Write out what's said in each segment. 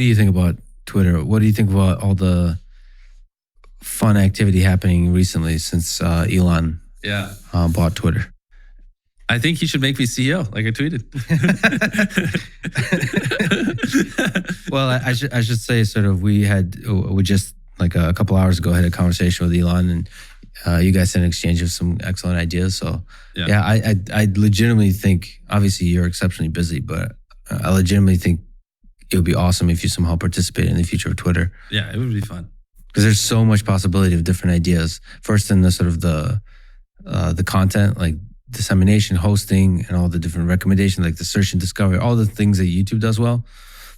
do you think about Twitter? What do you think about all the fun activity happening recently since Elon bought Twitter? I think he should make me CEO, like I tweeted. Well, I should say sort of we just like a couple hours ago had a conversation with Elon, and you guys had an exchange of some excellent ideas. So yeah, I legitimately think, obviously you're exceptionally busy, but I legitimately think it would be awesome if you somehow participate in the future of Twitter. Yeah, it would be fun. Because there's so much possibility of different ideas. First in the sort of the content, like dissemination, hosting, and all the different recommendations, like the search and discovery, all the things that YouTube does well.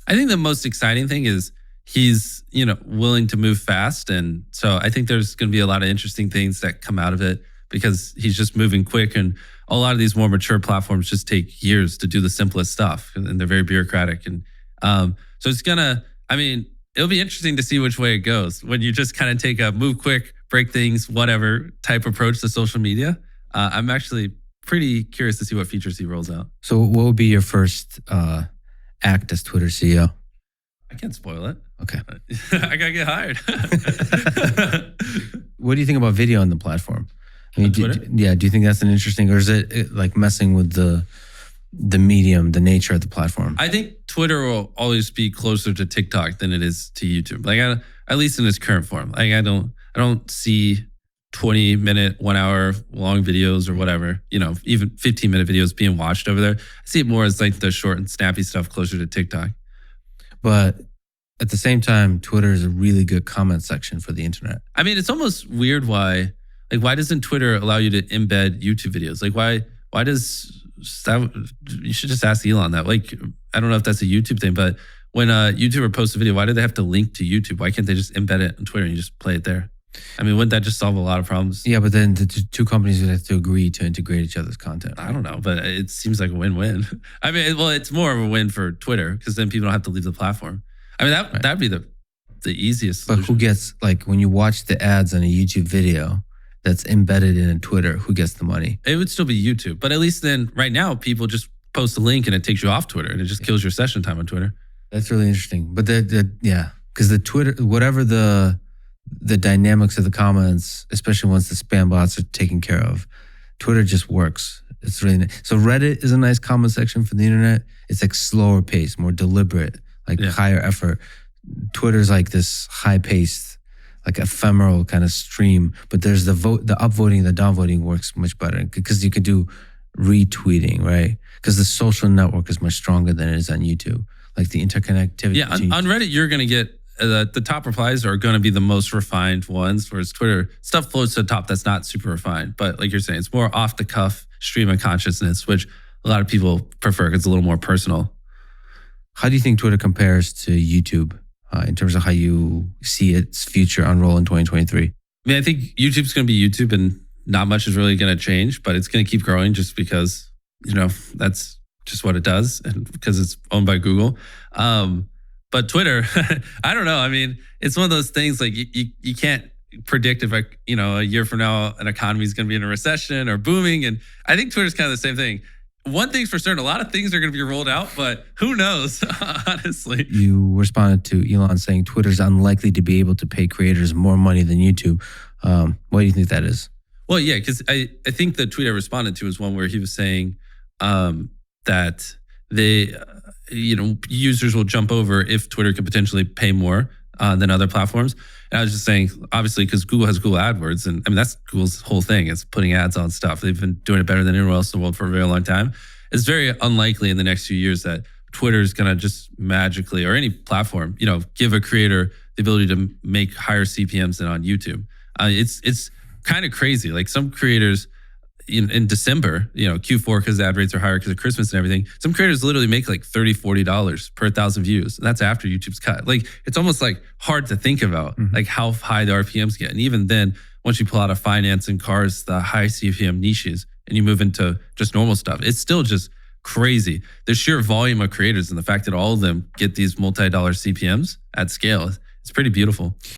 I think the most exciting thing is he's, willing to move fast. And so I think there's going to be a lot of interesting things that come out of it because he's just moving quick. And a lot of these more mature platforms just take years to do the simplest stuff, and they're very bureaucratic. And so it's it'll be interesting to see which way it goes when you just kind of take a move quick, break things, whatever type approach to social media. I'm actually pretty curious to see what features he rolls out. So what would be your first act as Twitter CEO? I can't spoil it. Okay. I gotta get hired. What do you think about video on the platform? I mean, do you think that's an interesting, or is it like messing with the medium, the nature of the platform? I think Twitter will always be closer to TikTok than it is to YouTube. Like at least in its current form. Like I don't see 20-minute, 1 hour long videos or whatever, even 15-minute videos being watched over there. I see it more as like the short and snappy stuff closer to TikTok. But at the same time, Twitter is a really good comment section for the internet. I mean, it's almost weird why doesn't Twitter allow you to embed YouTube videos? Like why does that, you should just ask Elon that. Like, I don't know if that's a YouTube thing, but when a YouTuber posts a video, why do they have to link to YouTube? Why can't they just embed it on Twitter and you just play it there? I mean, wouldn't that just solve a lot of problems? Yeah, but then the two companies would have to agree to integrate each other's content. I don't know, but it seems like a win-win. I mean, well, it's more of a win for Twitter because then people don't have to leave the platform. I mean, that'd be the easiest solution. But who gets, like, when you watch the ads on a YouTube video that's embedded in a Twitter, who gets the money? It would still be YouTube. But at least then, right now, people just post a link and it takes you off Twitter and it just kills your session time on Twitter. That's really interesting. But because the Twitter, whatever the dynamics of the comments, especially once the spam bots are taken care of, Twitter just works. It's really nice. So Reddit is a nice comment section for the internet. It's like slower pace, more deliberate, like higher effort. Twitter's like this high paced, like ephemeral kind of stream. But there's the upvoting, the downvoting works much better because you could do retweeting, right? Because the social network is much stronger than it is on YouTube. Like the interconnectivity. Yeah, on Reddit, you're going to get the top replies are going to be the most refined ones, whereas Twitter, stuff floats to the top that's not super refined. But like you're saying, it's more off the cuff stream of consciousness, which a lot of people prefer because it's a little more personal. How do you think Twitter compares to YouTube in terms of how you see its future unroll in 2023? I mean, I think YouTube's going to be YouTube and not much is really going to change, but it's going to keep growing just because, that's just what it does and because it's owned by Google. But Twitter, I don't know. I mean, it's one of those things like you can't predict if a year from now an economy is going to be in a recession or booming. And I think Twitter's kind of the same thing. One thing's for certain, a lot of things are going to be rolled out, but who knows, honestly. You responded to Elon saying Twitter's unlikely to be able to pay creators more money than YouTube. Why do you think that is? Well, yeah, because I think the tweet I responded to was one where he was saying that they... users will jump over if Twitter could potentially pay more than other platforms. And I was just saying, obviously, because Google has Google AdWords, and I mean, that's Google's whole thing. It's putting ads on stuff. They've been doing it better than anyone else in the world for a very long time. It's very unlikely in the next few years that Twitter is going to just magically, or any platform, give a creator the ability to make higher CPMs than on YouTube. It's kind of crazy. Like some creators, in December, Q4, because ad rates are higher because of Christmas and everything, some creators literally make like $30, $40 per 1,000 views. And that's after YouTube's cut. Like, it's almost like hard to think about like how high the RPMs get. And even then, once you pull out of finance and cars, the high CPM niches, and you move into just normal stuff, it's still just crazy. The sheer volume of creators and the fact that all of them get these multi-dollar CPMs at scale, it's pretty beautiful.